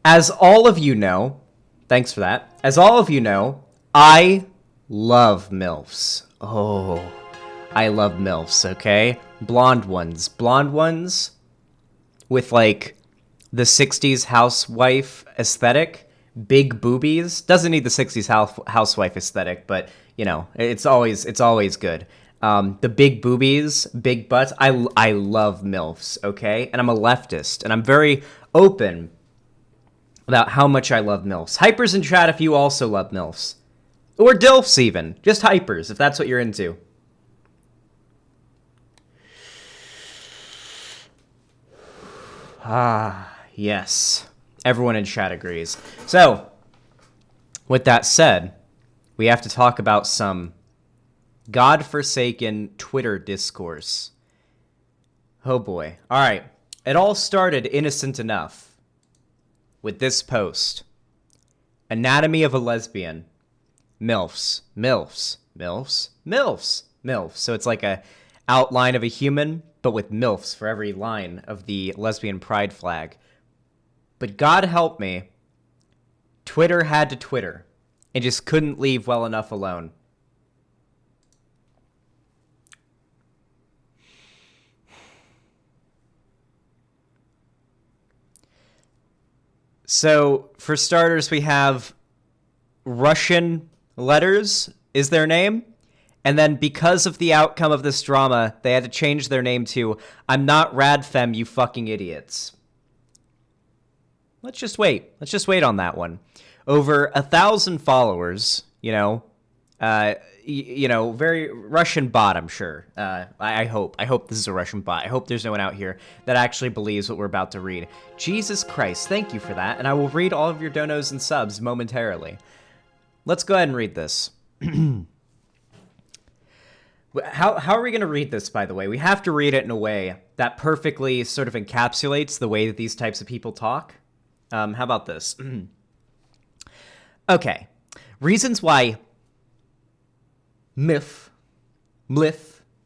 As all of you know, thanks for that. As all of you know, I love MILFs. Oh, I love MILFs, okay? Blonde ones. Blonde ones with, like, the 60s housewife aesthetic. Big boobies. Doesn't need the 60s housewife aesthetic, but, you know, it's always good. The big boobies, big butts. I love MILFs, okay? And I'm a leftist, and I'm very open about how much I love MILFs. Hypers in chat if you also love MILFs. Or DILFs even. Just hypers, if that's what you're into. Ah, yes. Everyone in chat agrees. So, with that said, we have to talk about some godforsaken Twitter discourse. Oh boy. Alright. It all started innocent enough with this post. Anatomy of a lesbian. MILFs. MILFs. MILFs. MILFs. MILFs. So it's like a outline of a human, but with MILFs for every line of the lesbian pride flag. But God help me, Twitter had to Twitter and just couldn't leave well enough alone. So, for starters, we have Russian Letters is their name. And then because of the outcome of this drama, they had to change their name to I'm Not Radfem, You Fucking Idiots. Let's just wait. Let's just wait on that one. Over 1,000 followers, very Russian bot, I'm sure. I hope this is a Russian bot. I hope there's no one out here that actually believes what we're about to read. Jesus Christ, thank you for that, and I will read all of your donos and subs momentarily. Let's go ahead and read this. How are we going to read this, by the way? We have to read it in a way that perfectly sort of encapsulates the way that these types of people talk. How about this? Okay. Reasons why MILF,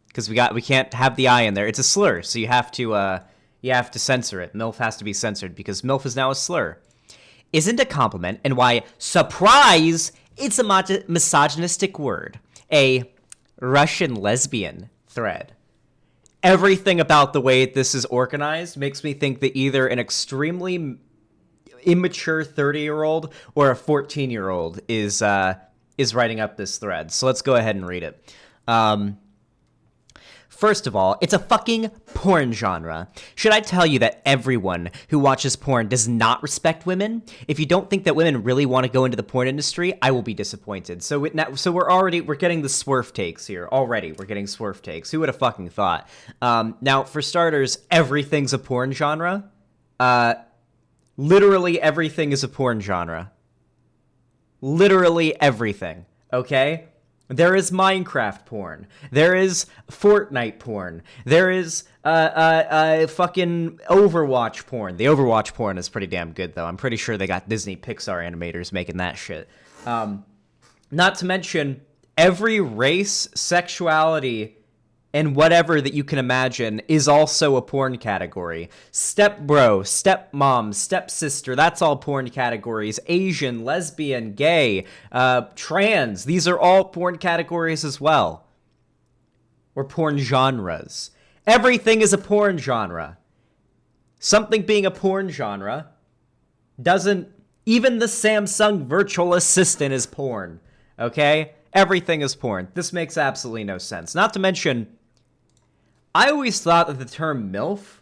because we can't have the I in there. It's a slur, so you have to censor it. MILF has to be censored because MILF is now a slur. Isn't a compliment, and why, surprise, it's a misogynistic word. A Russian lesbian thread. Everything about the way this is organized makes me think that either an extremely immature 30-year-old or a 14-year-old is writing up this thread. So let's go ahead and read it. First of all, it's a fucking porn genre. Should I tell you that everyone who watches porn does not respect women? If you don't think that women really want to go into the porn industry, I will be disappointed. So we're getting the swerve takes here. Already, we're getting swerve takes. Who would have fucking thought? Now, for starters, everything's a porn genre. Literally everything is a porn genre. Literally everything, okay? There is Minecraft porn. There is Fortnite porn. There is fucking Overwatch porn. The Overwatch porn is pretty damn good, though. I'm pretty sure they got Disney Pixar animators making that shit. Not to mention, every race, sexuality, and whatever that you can imagine is also a porn category. Stepbro, stepmom, stepsister, that's all porn categories. Asian, lesbian, gay, trans, these are all porn categories as well. Or porn genres. Everything is a porn genre. Something being a porn genre doesn't... Even the Samsung virtual assistant is porn, okay? Everything is porn. This makes absolutely no sense. Not to mention... I always thought that the term MILF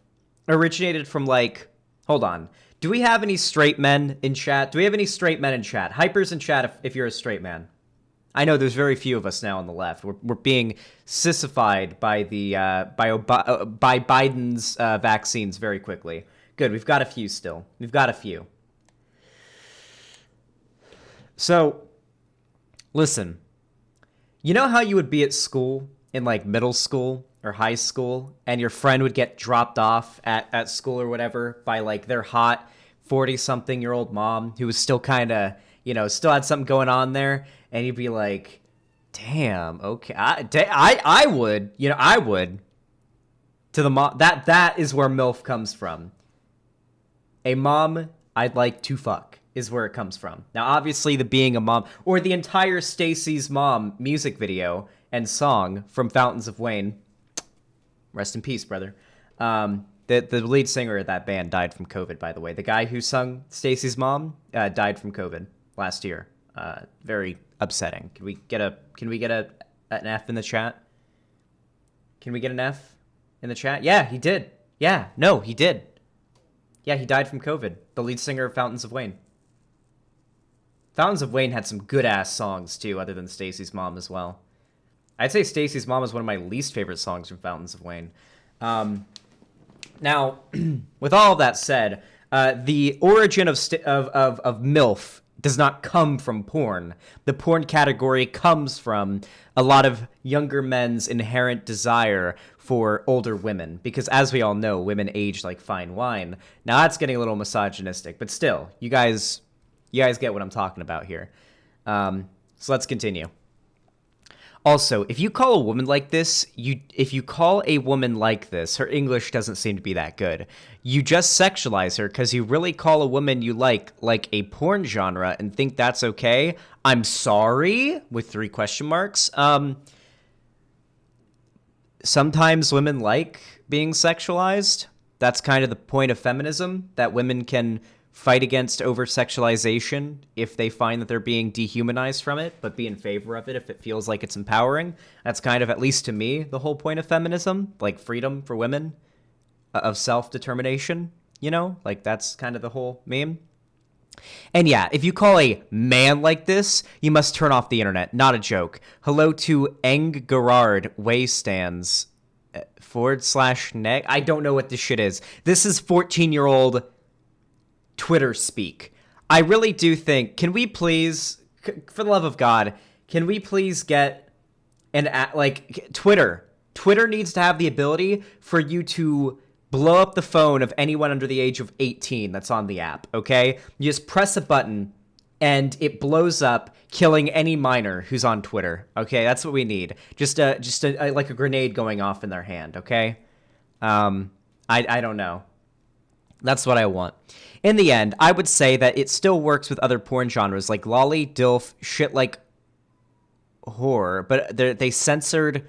originated from, like... Hold on. Do we have any straight men in chat? Do we have any straight men in chat? Hypers in chat if you're a straight man. I know there's very few of us now on the left. We're being sissified by the by Biden's vaccines very quickly. Good, we've got a few still. We've got a few. So, listen. You know how you would be at school, in, like, middle school or high school, and your friend would get dropped off at school or whatever by, like, their hot 40-something-year-old mom who was still kind of, still had something going on there, and you'd be like, damn, okay, I would, I would. To the mom, that is where MILF comes from. A mom I'd like to fuck, is where it comes from. Now, obviously, the being a mom, or the entire Stacy's Mom music video and song from Fountains of Wayne, rest in peace, brother. The lead singer of that band died from COVID, by the way. The guy who sung Stacy's Mom died from COVID last year. Very upsetting. Can we get an F in the chat? Can we get an F in the chat? Yeah, he did. Yeah, no, he did. Yeah, he died from COVID. The lead singer of Fountains of Wayne. Fountains of Wayne had some good-ass songs, too, other than Stacy's Mom as well. I'd say Stacy's Mom is one of my least favorite songs from Fountains of Wayne. Now, with all of that said, the origin of MILF does not come from porn. The porn category comes from a lot of younger men's inherent desire for older women, because as we all know, women age like fine wine. Now that's getting a little misogynistic, but still, you guys get what I'm talking about here. So let's continue. Also, if you call a woman like this, her English doesn't seem to be that good. You just sexualize her because you really call a woman you like a porn genre and think that's okay. I'm sorry, with 3 question marks. Sometimes women like being sexualized. That's kind of the point of feminism, that women can fight against over-sexualization if they find that they're being dehumanized from it, but be in favor of it if it feels like it's empowering. That's kind of, at least to me, the whole point of feminism, like freedom for women, of self-determination, you know? Like, that's kind of the whole meme. And yeah, if you call a man like this, you must turn off the internet. Not a joke. Hello to Eng Gerard Waystands /neg. I don't know what this shit is. This is 14-year-old Twitter speak. I really do think, can we please, for the love of God, can we please get Twitter needs to have the ability for you to blow up the phone of anyone under the age of 18 that's on the app, okay? You just press a button and it blows up, killing any minor who's on Twitter, okay? That's what we need. Just like a grenade going off in their hand, okay? I don't know. That's what I want. In the end, I would say that it still works with other porn genres like lolly, dilf, shit like whore, but they censored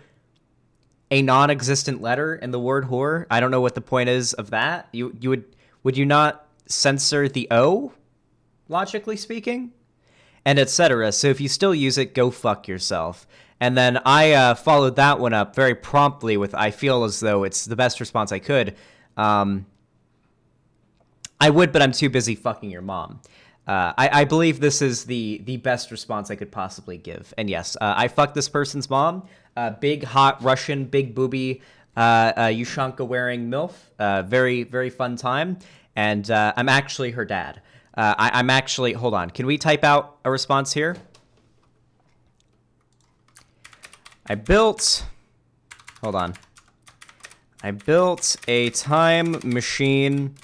a non-existent letter in the word whore. I don't know what the point is of that. Would you not censor the O, logically speaking? And etc. So if you still use it, go fuck yourself. And then I followed that one up very promptly with, I feel as though it's the best response I could. I would, but I'm too busy fucking your mom. I believe this is the best response I could possibly give. And yes, I fucked this person's mom. Big, hot Russian, big booby, Yushanka-wearing MILF. Very, very fun time. And I'm actually her dad. I'm actually... Hold on. Can we type out a response here? Hold on. I built a time machine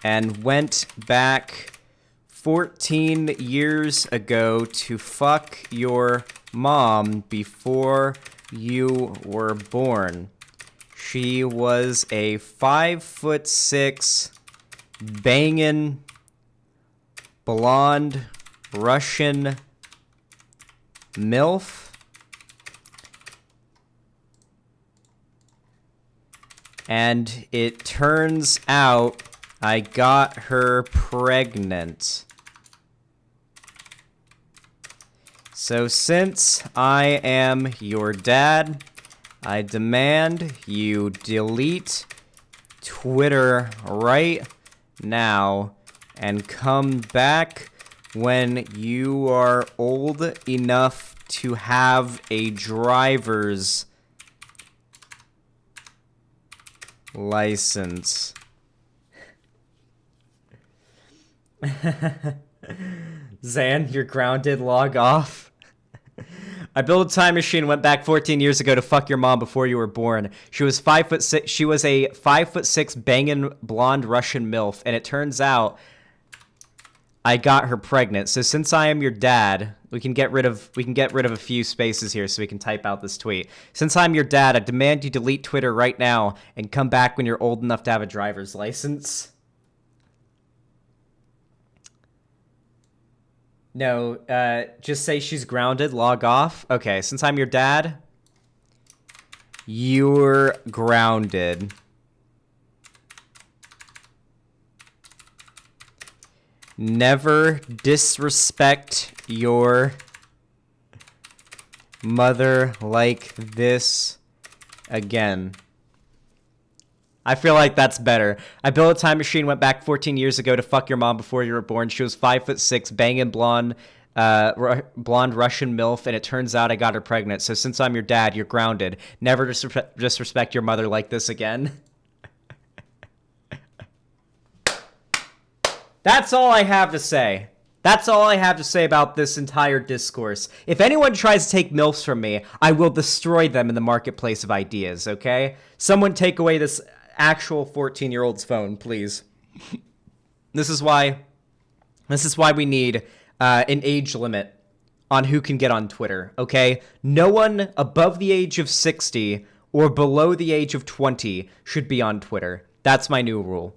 and went back 14 years ago to fuck your mom before you were born. She was a 5'6" bangin' blonde Russian MILF. And it turns out I got her pregnant. So since I am your dad, I demand you delete Twitter right now and come back when you are old enough to have a driver's license. Zan, you're grounded. Log off. I built a time machine, went back 14 years ago to fuck your mom before you were born. She was 5'6". She was a 5'6" banging blonde Russian MILF, and it turns out I got her pregnant. So since I am your dad, we can get rid of a few spaces here so we can type out this tweet. Since I'm your dad, I demand you delete Twitter right now and come back when you're old enough to have a driver's license. No, just say she's grounded, log off. Okay, since I'm your dad, you're grounded. Never disrespect your mother like this again. I feel like that's better. I built a time machine, went back 14 years ago to fuck your mom before you were born. She was 5'6", banging blonde Russian MILF, and it turns out I got her pregnant. So since I'm your dad, you're grounded. Never disrespect your mother like this again. That's all I have to say. That's all I have to say about this entire discourse. If anyone tries to take MILFs from me, I will destroy them in the marketplace of ideas, okay? Someone take away this actual 14-year-old's phone, please. This is why we need an age limit on who can get on Twitter, okay? No one above the age of 60 or below the age of 20 should be on Twitter. That's my new rule.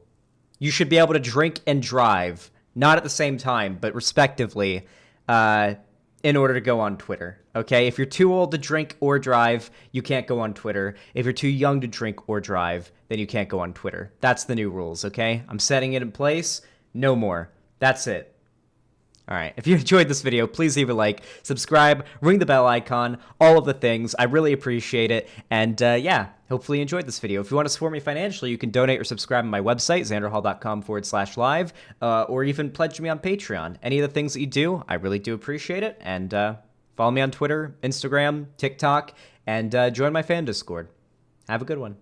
You should be able to drink and drive, not at the same time, but respectively, in order to go on Twitter, okay? If you're too old to drink or drive, you can't go on Twitter. If you're too young to drink or drive, then you can't go on Twitter. That's the new rules, okay? I'm setting it in place. No more. That's it. All right, if you enjoyed this video, please leave a like, subscribe, ring the bell icon, all of the things. I really appreciate it. And yeah, hopefully you enjoyed this video. If you want to support me financially, you can donate or subscribe on my website, xanderhall.com/live, or even pledge me on Patreon. Any of the things that you do, I really do appreciate it. And follow me on Twitter, Instagram, TikTok, and join my fan Discord. Have a good one.